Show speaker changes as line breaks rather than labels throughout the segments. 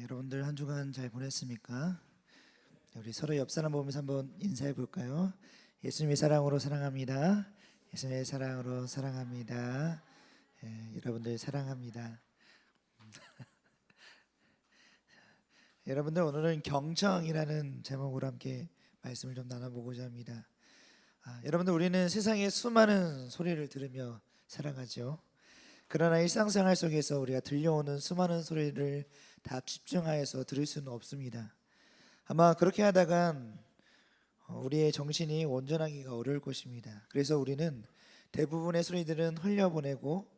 여러분들 한 주간 잘 보냈습니까? 우리 서로 옆 사람 보면서 한번 인사해 볼까요? 예수님의 사랑으로 사랑합니다. 예수님의 사랑으로 사랑합니다. 여러분들 사랑합니다. 여러분들 오늘은 경청이라는 제목으로 함께 말씀을 좀 나눠보고자 합니다. 여러분들 우리는 세상의 수많은 소리를 들으며 살아가죠. 그러나 일상생활 속에서 우리가 들려오는 수많은 소리를 다 집중하여서 들을 수는 없습니다. 아마 그렇게 하다간 우리의 정신이 온전하기가 어려울 것입니다. 그래서 우리는 대부분의 소리들은 흘려보내고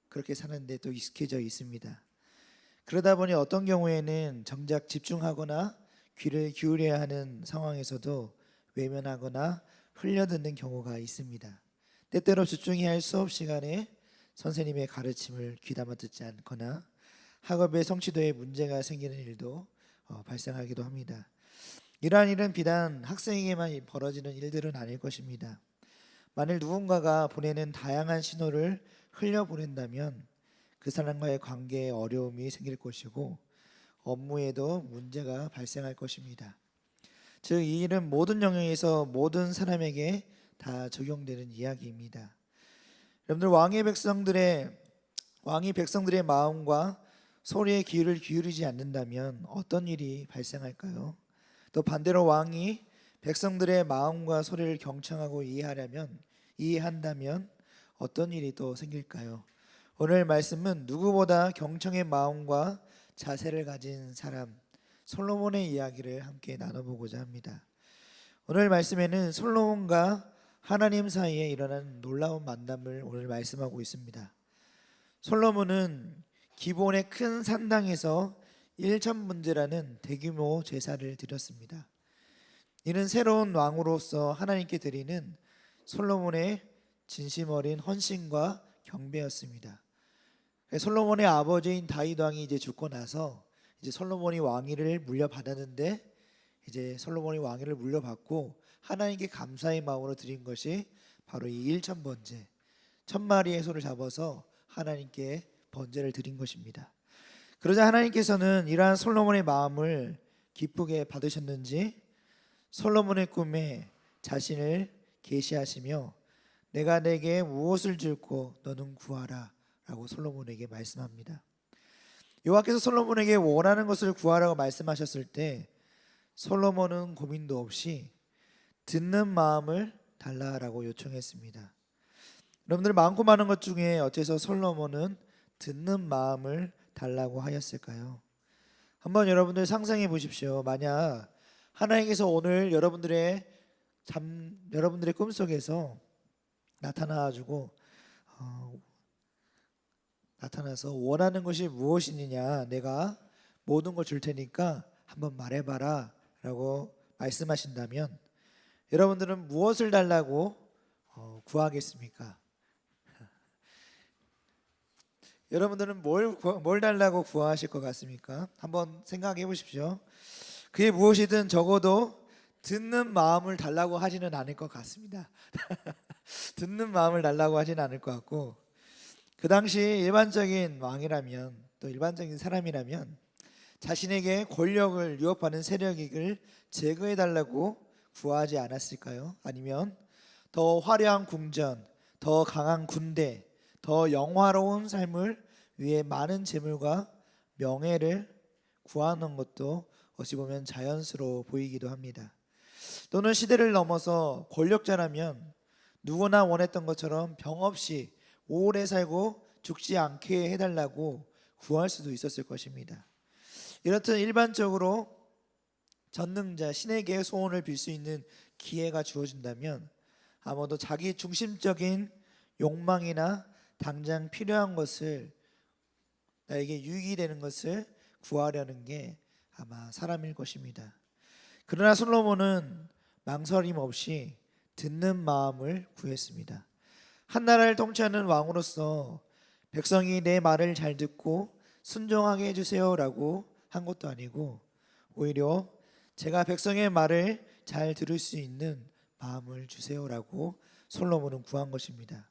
그렇게 사는데 또 익숙해져 있습니다. 그러다 보니 어떤 경우에는 정작 집중하거나 귀를 기울여야 하는 상황에서도 외면하거나 흘려듣는 경우가 있습니다. 때때로 집중해야 할 수업 시간에 선생님의 가르침을 귀담아 듣지 않거나 학업의 성취도에 문제가 생기는 일도 발생하기도 합니다. 이러한 일은 비단 학생에게만 벌어지는 일들은 아닐 것입니다. 만일 누군가가 보내는 다양한 신호를 흘려보낸다면 그 사람과의 관계에 어려움이 생길 것이고 업무에도 문제가 발생할 것입니다. 즉, 이 일은 모든 영역에서 모든 사람에게 다 적용되는 이야기입니다. 여러분들, 왕이 백성들의 마음과 소리에 귀를 기울이지 않는다면 어떤 일이 발생할까요? 또 반대로 왕이 백성들의 마음과 소리를 경청하고 이해한다면 어떤 일이 또 생길까요? 오늘 말씀은 누구보다 경청의 마음과 자세를 가진 사람 솔로몬의 이야기를 함께 나눠보고자 합니다. 오늘 말씀에는 솔로몬과 하나님 사이에 일어난 놀라운 만남을 오늘 말씀하고 있습니다. 솔로몬은 기본의 큰 산당에서 1천문제라는 대규모 제사를 드렸습니다. 이는 새로운 왕으로서 하나님께 드리는 솔로몬의 진심 어린 헌신과 경배였습니다. 솔로몬의 아버지인 다윗 왕이 이제 죽고 나서 이제 솔로몬이 왕위를 물려받았는데, 이제 솔로몬이 왕위를 물려받고 하나님께 감사의 마음으로 드린 것이 바로 이 1천번제, 1000마리의 소를 잡아서 하나님께 번제를 드린 것입니다. 그러자 하나님께서는 이러한 솔로몬의 마음을 기쁘게 받으셨는지 솔로몬의 꿈에 자신을 계시하시며 내가 내게 무엇을 줄고 너는 구하라 라고 솔로몬에게 말씀합니다. 여호와께서 솔로몬에게 원하는 것을 구하라고 말씀하셨을 때 솔로몬은 고민도 없이 듣는 마음을 달라라고 요청했습니다. 여러분들, 많고 많은 것 중에 어째서 솔로몬은 듣는 마음을 달라고 하였을까요? 한번 여러분들 상상해 보십시오. 만약 하나님께서 오늘 여러분들의 꿈속에서 나타나서 원하는 것이 무엇이냐, 내가 모든 걸 줄 테니까 한번 말해봐라 라고 말씀하신다면 여러분들은 무엇을 달라고 구하겠습니까? 여러분들은 뭘 달라고 구하실 것 같습니까? 한번 생각해 보십시오. 그게 무엇이든 적어도 듣는 마음을 달라고 하지는 않을 것 같습니다. 듣는 마음을 달라고 하지는 않을 것 같고, 그 당시 일반적인 왕이라면, 또 일반적인 사람이라면 자신에게 권력을 유혹하는 세력을 제거해 달라고 구하지 않았을까요? 아니면 더 화려한 궁전, 더 강한 군대, 더 영화로운 삶을 위해 많은 재물과 명예를 구하는 것도 어찌 보면 자연스러워 보이기도 합니다. 또는 시대를 넘어서 권력자라면 누구나 원했던 것처럼 병 없이 오래 살고 죽지 않게 해달라고 구할 수도 있었을 것입니다. 이렇듯 일반적으로 전능자 신에게 소원을 빌 수 있는 기회가 주어진다면 아마도 자기 중심적인 욕망이나 당장 필요한 것을, 나에게 유익이 되는 것을 구하려는 게 아마 사람일 것입니다. 그러나 솔로몬은 망설임 없이 듣는 마음을 구했습니다. 한 나라를 통치하는 왕으로서 백성이 내 말을 잘 듣고 순종하게 해주세요라고 한 것도 아니고, 오히려 제가 백성의 말을 잘 들을 수 있는 마음을 주세요라고 솔로몬은 구한 것입니다.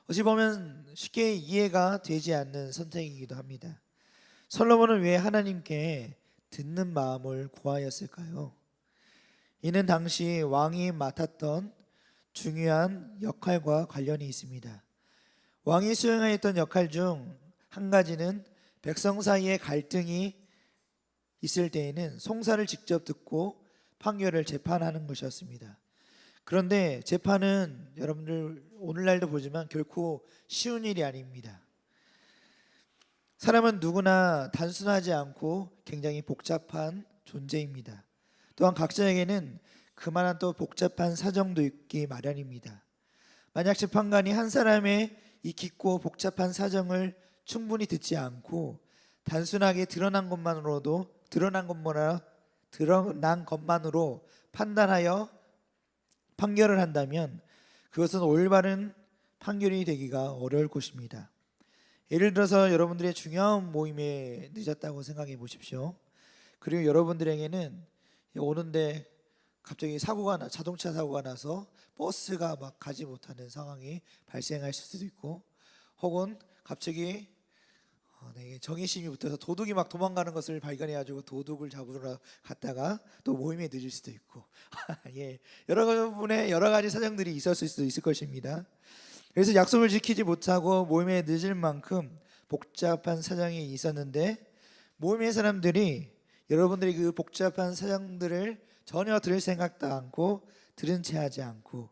어찌 보면 쉽게 이해가 되지 않는 선택이기도 합니다. 솔로몬은 왜 하나님께 듣는 마음을 구하였을까요? 이는 당시 왕이 맡았던 중요한 역할과 관련이 있습니다. 왕이 수행하였던 역할 중 한 가지는 백성 사이에 갈등이 있을 때에는 송사를 직접 듣고 판결을 재판하는 것이었습니다. 그런데 재판은 여러분들 오늘날도 보지만 결코 쉬운 일이 아닙니다. 사람은 누구나 단순하지 않고 굉장히 복잡한 존재입니다. 또한 각자에게는 그만한 또 복잡한 사정도 있기 마련입니다. 만약 재판관이 한 사람의 이 깊고 복잡한 사정을 충분히 듣지 않고 단순하게 드러난 것만으로 판단하여 판결을 한다면 그것은 올바른 판결이 되기가 어려울 것입니다. 예를 들어서 여러분들의 중요한 모임에 늦었다고 생각해 보십시오. 그리고 여러분들에게는 오는데 갑자기 자동차 사고가 나서 버스가 막 가지 못하는 상황이 발생할 수도 있고, 혹은 갑자기 정의심이 붙어서 도둑이 막 도망가는 것을 발견해가지고 도둑을 잡으러 갔다가 또 모임에 늦을 수도 있고 예, 여러분의 여러 가지 사정들이 있었을 수도 있을 것입니다. 그래서 약속을 지키지 못하고 모임에 늦을 만큼 복잡한 사정이 있었는데, 모임의 사람들이 여러분들이 그 복잡한 사정들을 전혀 들을 생각도 않고 들은 채 하지 않고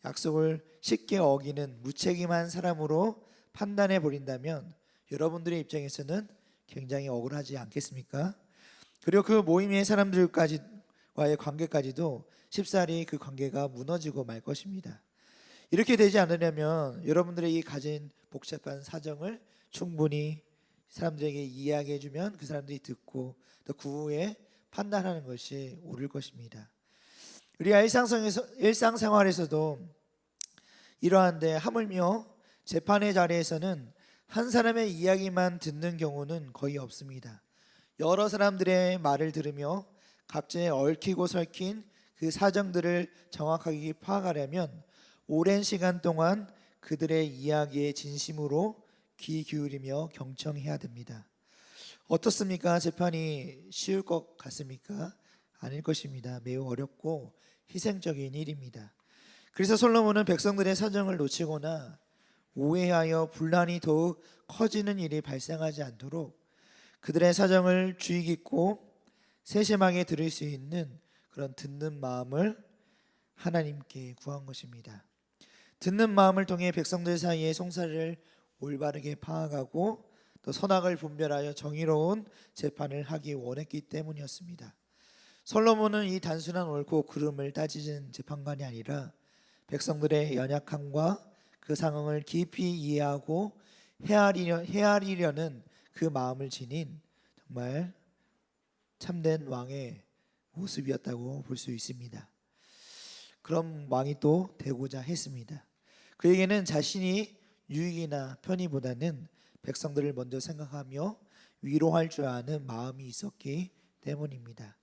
약속을 쉽게 어기는 무책임한 사람으로 판단해 버린다면 여러분들의 입장에서는 굉장히 억울하지 않겠습니까? 그리고 그 모임의 사람들과의 관계까지도 쉽사리 그 관계가 무너지고 말 것입니다. 이렇게 되지 않으려면 여러분들이 가진 복잡한 사정을 충분히 사람들에게 이야기해 주면 그 사람들이 듣고 또 그 후에 판단하는 것이 옳을 것입니다. 우리가 일상생활에서도 이러한데, 하물며 재판의 자리에서는 한 사람의 이야기만 듣는 경우는 거의 없습니다. 여러 사람들의 말을 들으며 각자의 얽히고 설킨 그 사정들을 정확하게 파악하려면 오랜 시간 동안 그들의 이야기에 진심으로 귀 기울이며 경청해야 됩니다. 어떻습니까? 재판이 쉬울 것 같습니까? 아닐 것입니다. 매우 어렵고 희생적인 일입니다. 그래서 솔로몬은 백성들의 사정을 놓치거나 오해하여 분란이 더욱 커지는 일이 발생하지 않도록 그들의 사정을 주의 깊고 세심하게 들을 수 있는 그런 듣는 마음을 하나님께 구한 것입니다. 듣는 마음을 통해 백성들 사이의 송사를 올바르게 파악하고 또 선악을 분별하여 정의로운 재판을 하기 원했기 때문이었습니다. 솔로몬은 이 단순한 옳고 그름을 따지는 재판관이 아니라 백성들의 연약함과 그 상황을 깊이 이해하고 헤아리려는 그 마음을 지닌 정말 참된 왕의 모습이었다고 볼 수 있습니다. 그런 왕이 또 되고자 했습니다. 그에게는 자신이 유익이나 편의보다는 백성들을 먼저 생각하며 위로할 줄 아는 마음이 있었기 때문입니다.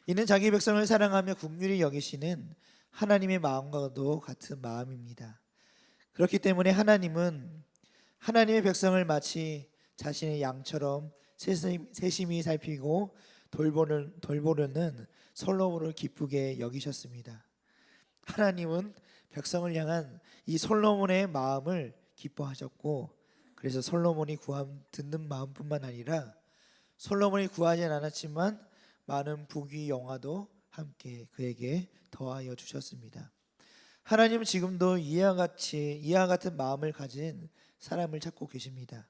이는 자기 백성을 사랑하며 긍휼히 여기시는 하나님의 마음과도 같은 마음입니다. 그렇기 때문에 하나님은 하나님의 백성을 마치 자신의 양처럼 세심히 살피고 돌보려는 솔로몬을 기쁘게 여기셨습니다. 하나님은 백성을 향한 이 솔로몬의 마음을 기뻐하셨고, 그래서 솔로몬이 듣는 마음뿐만 아니라 솔로몬이 구하진 않았지만 많은 부귀 영화도 함께 그에게 더하여 주셨습니다. 하나님은 지금도 이와 같은 마음을 가진 사람을 찾고 계십니다.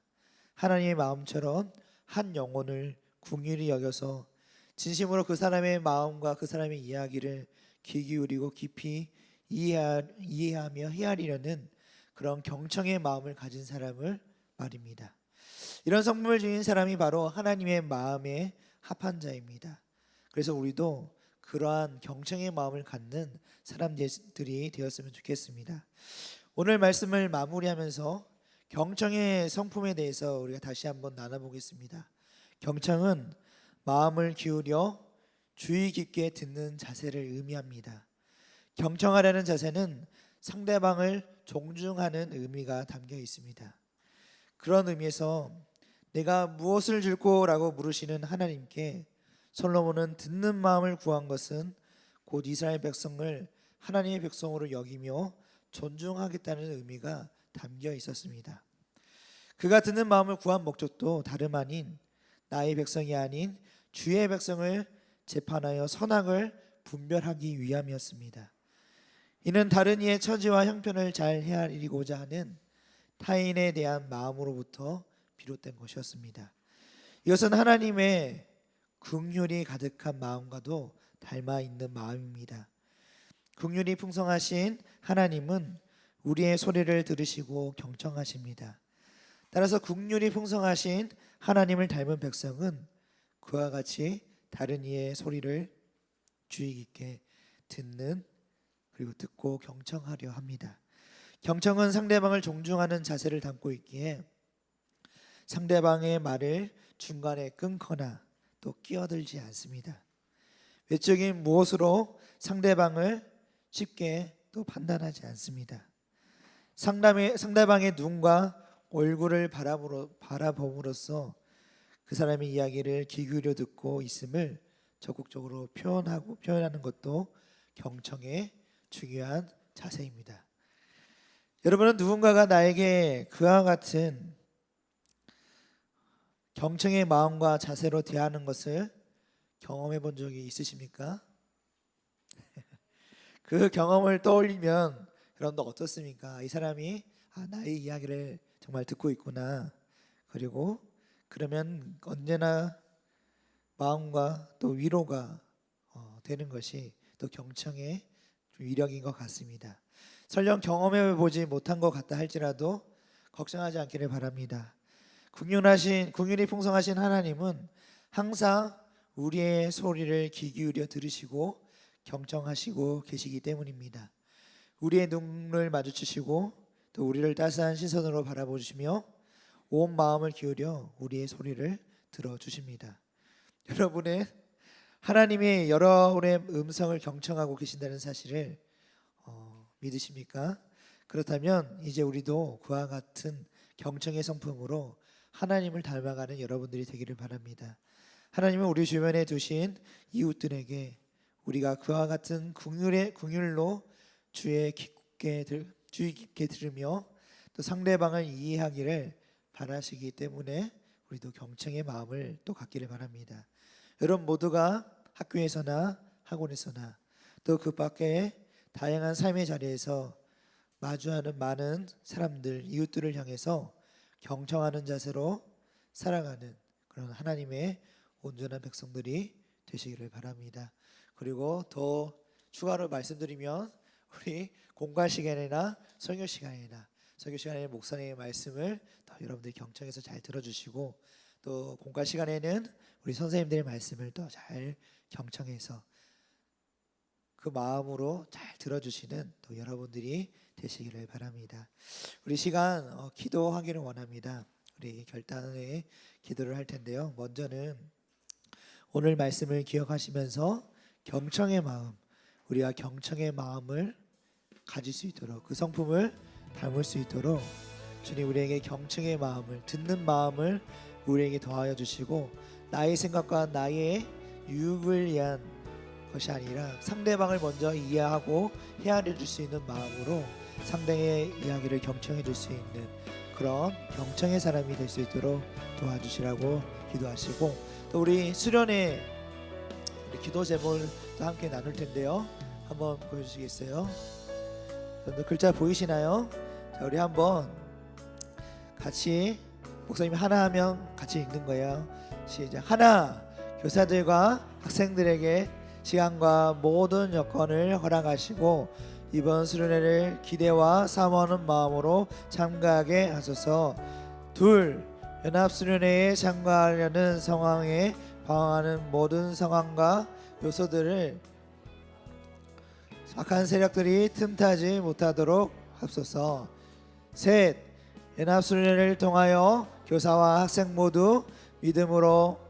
하나님의 마음처럼 한 영혼을 긍휼히 여겨서 진심으로 그 사람의 마음과 그 사람의 이야기를 귀 기울이고 깊이 이해하며 헤아리려는 그런 경청의 마음을 가진 사람을 말입니다. 이런 성품을 지닌 사람이 바로 하나님의 마음에 합한 자입니다. 그래서 우리도 그러한 경청의 마음을 갖는 사람들이 되었으면 좋겠습니다. 오늘 말씀을 마무리하면서 경청의 성품에 대해서 우리가 다시 한번 나눠보겠습니다. 경청은 마음을 기울여 주의 깊게 듣는 자세를 의미합니다. 경청하려는 자세는 상대방을 존중하는 의미가 담겨 있습니다. 그런 의미에서 내가 무엇을 줄꼬라고 물으시는 하나님께 솔로몬은 듣는 마음을 구한 것은 곧 이스라엘 백성을 하나님의 백성으로 여기며 존중하겠다는 의미가 담겨 있었습니다. 그가 듣는 마음을 구한 목적도 다름 아닌 나의 백성이 아닌 주의 백성을 재판하여 선악을 분별하기 위함이었습니다. 이는 다른 이의 처지와 형편을 잘 헤아리고자 하는 타인에 대한 마음으로부터 비롯된 것이었습니다. 이것은 하나님의 긍휼이 가득한 마음과도 닮아 있는 마음입니다. 긍휼이 풍성하신 하나님은 우리의 소리를 들으시고 경청하십니다. 따라서 긍휼이 풍성하신 하나님을 닮은 백성은 그와 같이 다른 이의 소리를 주의 깊게 듣는 그리고 듣고 경청하려 합니다. 경청은 상대방을 존중하는 자세를 담고 있기에 상대방의 말을 중간에 끊거나 또 끼어들지 않습니다. 외적인 무엇으로 상대방을 쉽게 또 판단하지 않습니다. 상대방의 눈과 얼굴을 바라봄으로써 그 사람의 이야기를 귀 기울여 듣고 있음을 적극적으로 표현하는 것도 경청의 중요한 자세입니다. 여러분은 누군가가 나에게 그와 같은 경청의 마음과 자세로 대하는 것을 경험해 본 적이 있으십니까? 그 경험을 떠올리면 여러분도 어떻습니까? 이 사람이 나의 이야기를 정말 듣고 있구나. 그리고 그러면 언제나 마음과 또 위로가 되는 것이 또 경청의 위력인 것 같습니다. 설령 경험해 보지 못한 것 같다 할지라도 걱정하지 않기를 바랍니다. 긍휼이 풍성하신 하나님은 항상 우리의 소리를 귀 기울여 들으시고 경청하시고 계시기 때문입니다. 우리의 눈을 마주치시고 또 우리를 따스한 시선으로 바라보시며 온 마음을 기울여 우리의 소리를 들어주십니다. 여러분은 하나님이 여러분의 음성을 경청하고 계신다는 사실을 믿으십니까? 그렇다면 이제 우리도 그와 같은 경청의 성품으로 하나님을 닮아가는 여러분들이 되기를 바랍니다. 하나님은 우리 주변에 두신 이웃들에게 우리가 그와 같은 긍휼로 주의 깊게 들으며 또 상대방을 이해하기를 바라시기 때문에 우리도 경청의 마음을 또 갖기를 바랍니다. 여러분 모두가 학교에서나 학원에서나 또 그 밖에 다양한 삶의 자리에서 마주하는 많은 사람들, 이웃들을 향해서 경청하는 자세로 살아가는 그런 하나님의 온전한 백성들이 되시기를 바랍니다. 그리고 더 추가로 말씀드리면 우리 공과 시간이나 설교 시간에 목사님의 말씀을 더 여러분들이 경청해서 잘 들어주시고 또 공과 시간에는 우리 선생님들의 말씀을 더 잘 경청해서 그 마음으로 잘 들어주시는 또 여러분들이 되시기를 바랍니다. 우리 시간 기도하기를 원합니다. 우리 결단의 기도를 할 텐데요. 먼저는 오늘 말씀을 기억하시면서 경청의 마음, 우리가 경청의 마음을 가질 수 있도록 그 성품을 담을 수 있도록 주님 우리에게 경청의 마음을 듣는 마음을 우리에게 더하여 주시고 나의 생각과 나의 유익을 위한 것이 아니라 상대방을 먼저 이해하고 헤아려 줄 수 있는 마음으로 상대의 이야기를 경청해 줄 수 있는 그런 경청의 사람이 될 수 있도록 도와주시라고 기도하시고 또 우리 수련회 기도 제목을 또 함께 나눌 텐데요. 한번 보여주시겠어요? 여러분들 글자 보이시나요? 자, 우리 한번 같이 목사님 하나 하면 같이 읽는 거예요. 시작. 하나, 교사들과 학생들에게 시간과 모든 여건을 허락하시고 이번 수련회를 기대와 사모하는 마음으로 참가하게 하소서. 둘, 연합수련회에 참가하려는 상황에 방황하는 모든 상황과 요소들을 악한 세력들이 틈타지 못하도록 하소서. 셋, 연합수련회를 통하여 교사와 학생 모두 믿음으로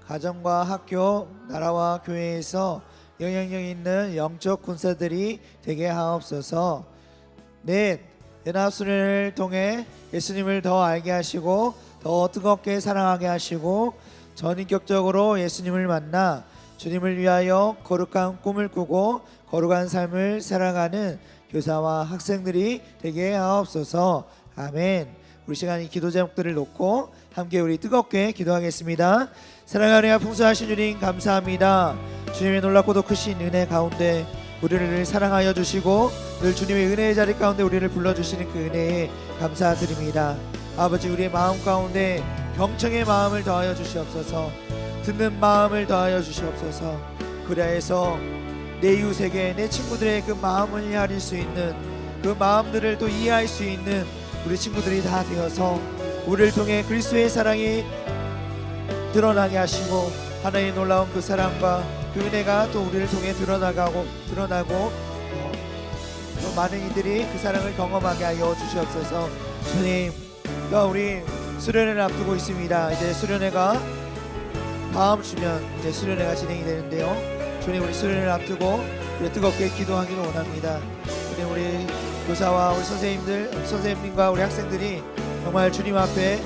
가정과 학교, 나라와 교회에서 영향력 있는 영적 군사들이 되게 하옵소서. 넷, 연합수련회를 통해 예수님을 더 알게 하시고 더 뜨겁게 사랑하게 하시고 전인격적으로 예수님을 만나 주님을 위하여 거룩한 꿈을 꾸고 거룩한 삶을 살아가는 교사와 학생들이 되게 하옵소서. 아멘. 우리 시간 이 기도 제목들을 놓고 함께 우리 뜨겁게 기도하겠습니다. 사랑하며 풍성하신 주님 감사합니다. 주님의 놀랍고도 크신 은혜 가운데 우리를 늘 사랑하여 주시고 늘 주님의 은혜의 자리 가운데 우리를 불러주시는 그 은혜에 감사드립니다. 아버지, 우리의 마음 가운데 경청의 마음을 더하여 주시옵소서. 듣는 마음을 더하여 주시옵소서. 그리하여서 내 이웃에게, 내 친구들의 그 마음을 헤아릴 수 있는, 그 마음들을 또 이해할 수 있는 우리 친구들이 다 되어서 우리를 통해 그리스도의 사랑이 드러나게 하시고 하나님의 놀라운 그 사랑과 그 은혜가 또 우리를 통해 드러나고 또 많은 이들이 그 사랑을 경험하게 하여 주시옵소서. 주님, 또 우리 수련회를 앞두고 있습니다. 이제 수련회가 다음 주면 이제 수련회가 진행이 되는데요. 주님, 우리 수련회를 앞두고 우리 뜨겁게 기도하기를 원합니다. 주님, 우리 교사와 우리 선생님과 우리 학생들이 정말 주님 앞에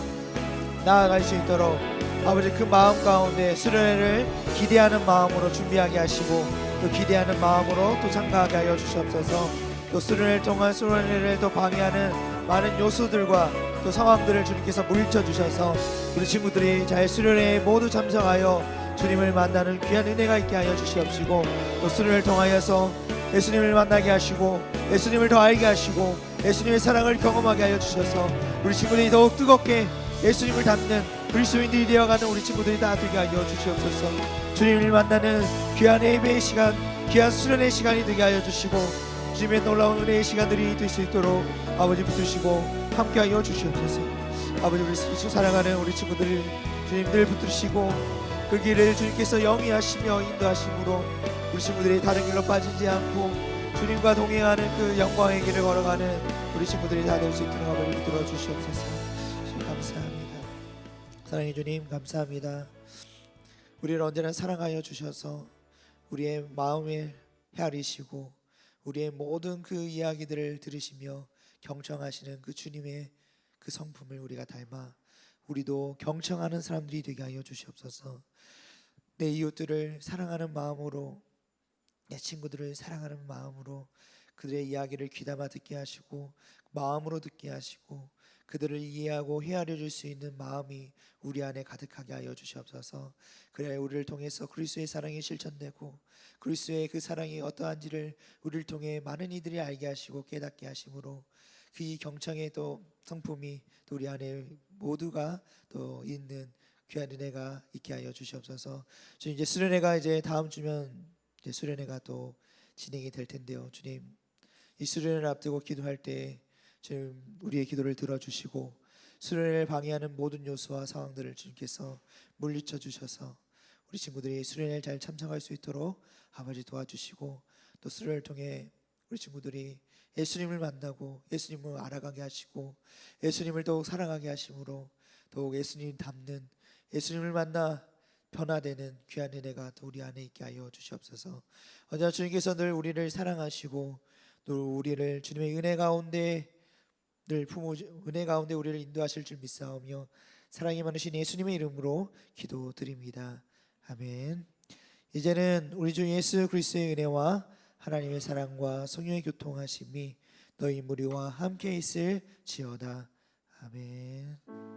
나아갈 수 있도록 아버지, 그 마음 가운데 수련회를 기대하는 마음으로 준비하게 하시고 또 기대하는 마음으로 또 참가하게 하여 주시옵소서. 또 수련회를 통한 수련회를 또 방해하는 많은 요소들과 또 상황들을 주님께서 물리쳐 주셔서 우리 친구들이 잘 수련회에 모두 참석하여 주님을 만나는 귀한 은혜가 있게 하여 주시옵시고 또 수련회를 통하여서 예수님을 만나게 하시고 예수님을 더 알게 하시고 예수님의 사랑을 경험하게 하여 주셔서 우리 친구들이 더욱 뜨겁게 예수님을 닮는 그리스도인들이 되어가는 우리 친구들이 다 되게 하여 주시옵소서. 주님을 만나는 귀한 예배의 시간, 귀한 수련의 시간이 되게 하여 주시고 주님의 놀라운 은혜의 시간들이 될 수 있도록 아버지 붙드시고 함께 하여 주시옵소서. 아버지, 우리 사랑하는 우리 친구들을 주님들 붙드시고 그 길을 주님께서 영위하시며 인도하심으로 우리 친구들이 다른 길로 빠지지 않고 주님과 동행하는 그 영광의 길을 걸어가는 우리 친구들이 다 될 수 있도록 아버지 붙들어 주시옵소서. 주님 감사합니다. 사랑해 주님 감사합니다. 우리를 언제나 사랑하여 주셔서 우리의 마음을 헤아리시고 우리의 모든 그 이야기들을 들으시며 경청하시는 그 주님의 그 성품을 우리가 닮아 우리도 경청하는 사람들이 되게 하여 주시옵소서. 내 이웃들을 사랑하는 마음으로, 내 친구들을 사랑하는 마음으로 그들의 이야기를 귀담아 듣게 하시고 마음으로 듣게 하시고 그들을 이해하고 헤아려 줄 수 있는 마음이 우리 안에 가득하게 하여 주시옵소서. 그래야 우리를 통해서 그리스도의 사랑이 실천되고 그리스도의 그 사랑이 어떠한지를 우리를 통해 많은 이들이 알게 하시고 깨닫게 하심으로 그 이 경청의 또 성품이 또 우리 안에 모두가 또 있는 귀한 은혜가 있게 하여 주시옵소서. 주님, 이제 수련회가 이제 다음 주면 이제 수련회가 또 진행이 될 텐데요. 주님, 이 수련회를 앞두고 기도할 때 주님 우리의 기도를 들어주시고 수련회를 방해하는 모든 요소와 상황들을 주님께서 물리쳐 주셔서 우리 친구들이 수련회를 잘 참석할 수 있도록 아버지 도와주시고 또 수련회를 통해 우리 친구들이 예수님을 만나고 예수님을 알아가게 하시고 예수님을 더욱 사랑하게 하심으로 더욱 예수님 닮는, 예수님을 만나 변화되는 귀한 은혜가 또 우리 안에 있게 하여 주시옵소서. 언제나 주님께서 늘 우리를 사랑하시고 또 우리를 주님의 은혜 가운데 늘 은혜 가운데 우리를 인도하실 줄 믿사오며 사랑이 많으신 예수님의 이름으로 기도드립니다. 아멘. 이제는 우리 주 예수 그리스도의 은혜와 하나님의 사랑과 성령의 교통하심이 너희 무리와 함께 있을지어다. 아멘.